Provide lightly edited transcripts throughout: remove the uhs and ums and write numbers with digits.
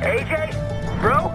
AJ? Bro?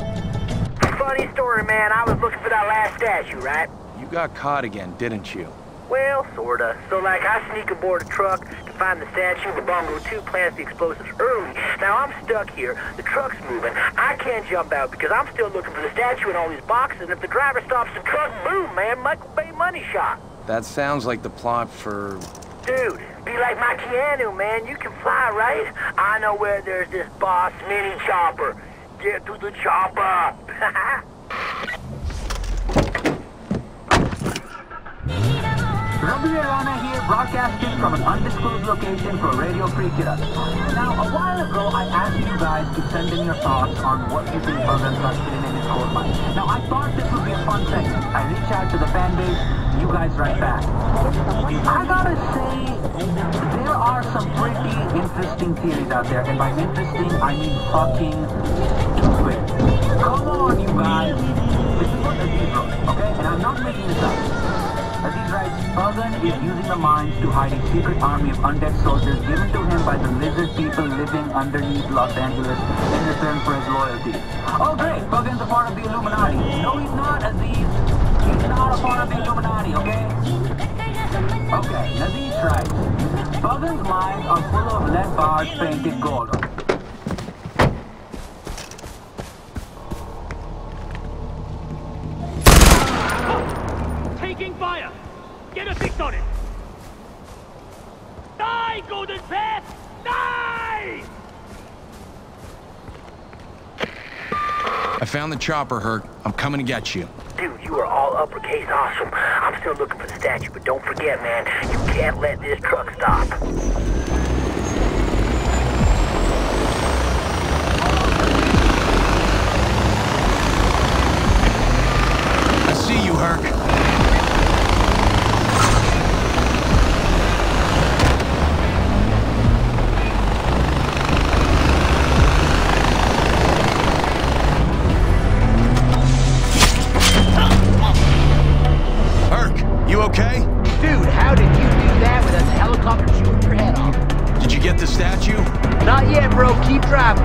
Funny story, man. I was looking for that last statue, right? You got caught again, didn't you? Well, sorta. So, like, I sneak aboard a truck to find the statue. The Bongo 2 plants the explosives early. Now, I'm stuck here. The truck's moving. I can't jump out because I'm still looking for the statue in all these boxes. And if the driver stops the truck, boom, man, Michael Bay money shot. That sounds like the plot for... Dude, be like my Keanu, man. You can fly, right? I know where there's this boss mini chopper. Get to the chopper. Robbie Arana here, broadcasting from an undisclosed location for Radio Free Killer. Now, a while ago, I asked you guys to send in your thoughts on what you think Buggins are spinning in his gold mine. Now, I thought this would be a fun segment. I reach out to the fan base, you guys write back. I gotta say, there are some pretty interesting theories out there, and by interesting, I mean fucking stupid. Come on, you guys. This is what Aziz wrote, okay? And I'm not making this up. Aziz writes, Buggin is using the mines to hide a secret army of undead soldiers given to him by the lizard people living underneath Los Angeles in return for his loyalty. Oh great, Buggin's a part of the Illuminati. No, he's not, Aziz. He's not a part of the Illuminati, okay? Okay, Aziz writes, Buggin's mines are full of lead bars painted gold. Taking fire! Get a fix on it! Die, Golden Path! Die! I found the chopper, Hurk. I'm coming to get you. Dude, you are all uppercase awesome. I'm still looking for the statue, but don't forget, man, you can't let this truck stop. I see you, Hurk. Okay? Dude, how did you do that with a helicopter shooting your head off? Did you get the statue? Not yet, bro. Keep driving.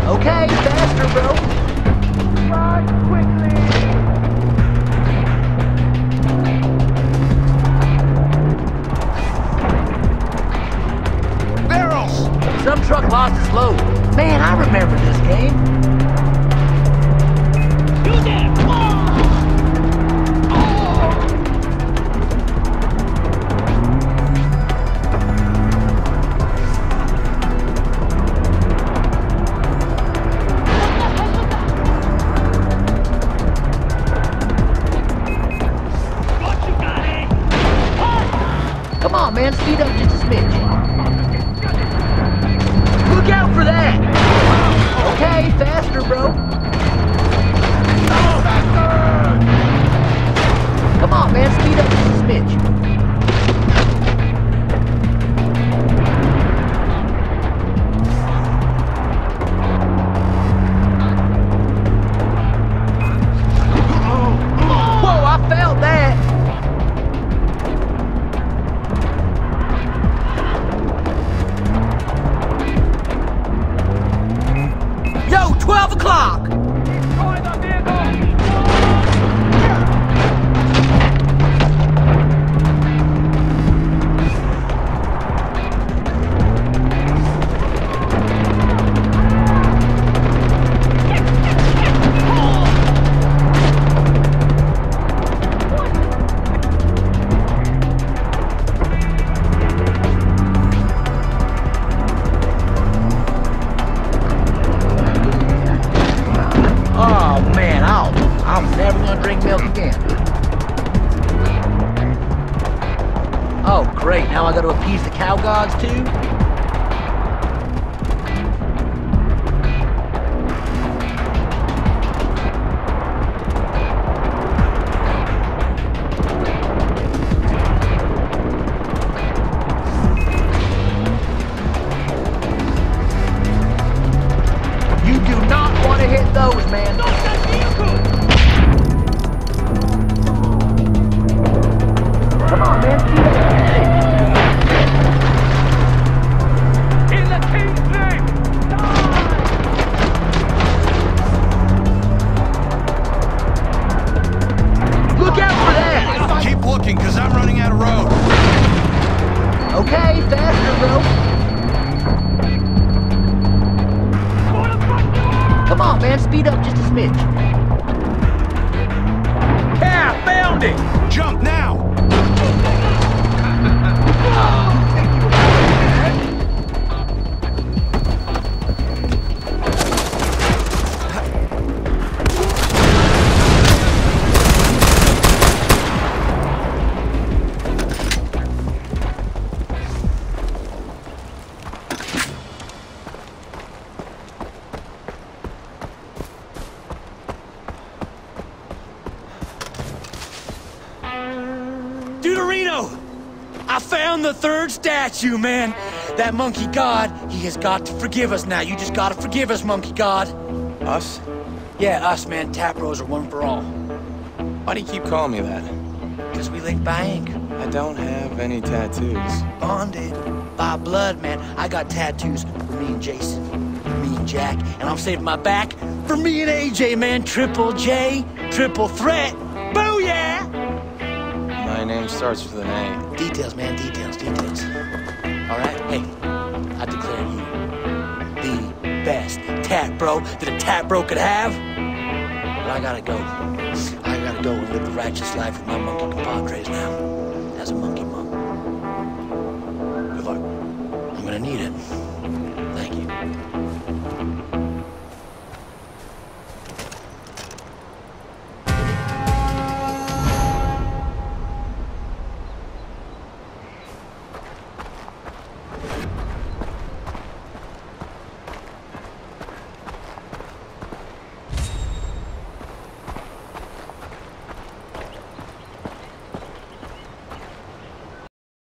Okay, faster, bro. Ride quickly. Some truck lost its load. Man, I remember this game. You did! What you got, eh? Come on, man, speed up just a smidge. Look out for that! Okay, faster, bro. Oh, faster! Come on, man, speed up just a smidge. Whoa, I felt that! Yo, 12 o'clock! I'm never gonna drink milk again. Oh, great. Now I gotta appease the cow gods, too? get those, man. Stop that vehicle! Come on, man. In the king's name! Look out for that! Keep looking, because I'm running out of road. Okay, faster, bro. Come on, man. Speed up just a smidge. Yeah, found it! Jump now! I found the third statue, man. That monkey god, he has got to forgive us now. You just gotta forgive us, monkey god. Us? Yeah, us, man. Tap bros are one for all. Why do you keep calling me that? Because we link by ink. I don't have any tattoos. Bonded by blood, man. I got tattoos for me and Jason, for me and Jack, and I'm saving my back for me and AJ, man. Triple J, triple threat. Booyah! My name starts with an A. Details, man, details. All right? Hey, I declare you the best tat bro that a tat bro could have. But I gotta go. I gotta go and live the righteous life with my monkey compadres now. As a monkey monk. Good luck. I'm gonna need it.